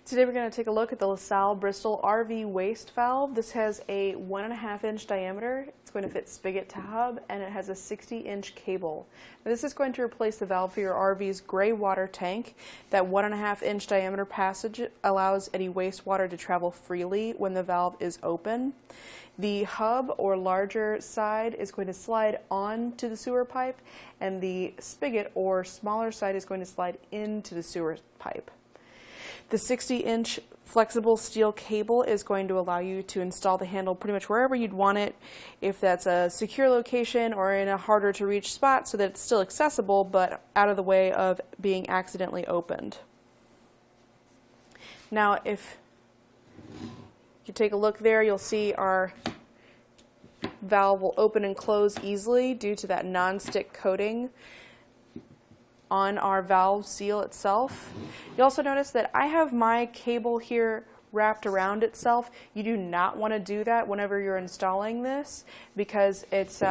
Today we're going to take a look at the LaSalle Bristol RV waste valve. This has a 1.5 inch diameter. It's going to fit spigot to hub, and it has a 60-inch cable. Now, this is going to replace the valve for your RV's gray water tank. That 1.5 inch diameter passage allows any wastewater to travel freely when the valve is open. The hub, or larger side, is going to slide onto the sewer pipe, and the spigot, or smaller side, is going to slide into the sewer pipe. The 60-inch flexible steel cable is going to allow you to install the handle pretty much wherever you'd want it, if that's a secure location or in a harder to reach spot, so that it's still accessible but out of the way of being accidentally opened. Now, if you take a look there, you'll see our valve will open and close easily due to that non-stick coating on our valve seal itself. You also notice that I have my cable here wrapped around itself. You do not want to do that whenever you're installing this, because it's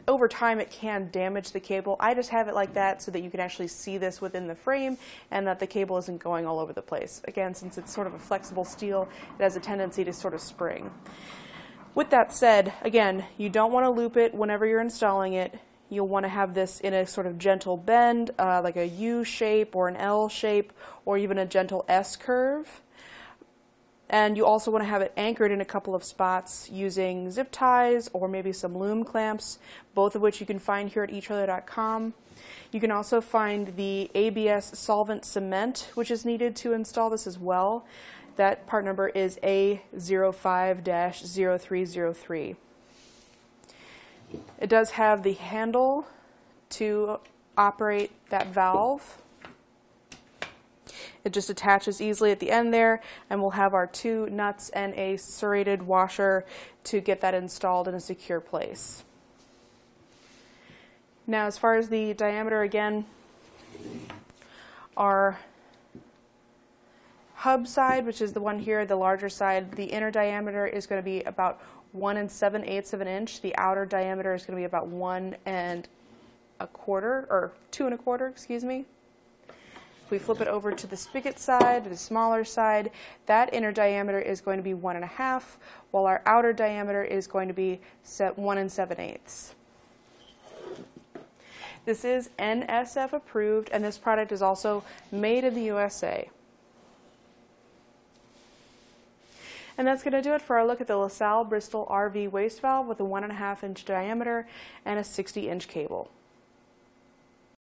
over time it can damage the cable. I just have it like that so that you can actually see this within the frame and that the cable isn't going all over the place. Again, since it's sort of a flexible steel, it has a tendency to sort of spring. With that said, again, you don't want to loop it whenever you're installing it. You'll want to have this in a sort of gentle bend, like a U shape or an L shape, or even a gentle S curve. And you also want to have it anchored in a couple of spots using zip ties or maybe some Loom clamps, both of which you can find here at Etrailer.com. You can also find the ABS solvent cement, which is needed to install this as well. That part number is A05-0303. It does have the handle to operate that valve. It just attaches easily at the end there, and we'll have our 2 nuts and a serrated washer to get that installed in a secure place. Now, as far as the diameter, again, our hub side, which is the one here, the larger side, the inner diameter is going to be about 1 7/8 of an inch. The outer diameter is going to be about 1 1/4, or 2 1/4, excuse me. If we flip it over to the spigot side, the smaller side, that inner diameter is going to be 1 1/2, while our outer diameter is going to be 1 7/8. This is NSF approved, and this product is also made in the USA. And that's going to do it for our look at the LaSalle Bristol RV waste valve with a 1.5 inch diameter and a 60-inch cable.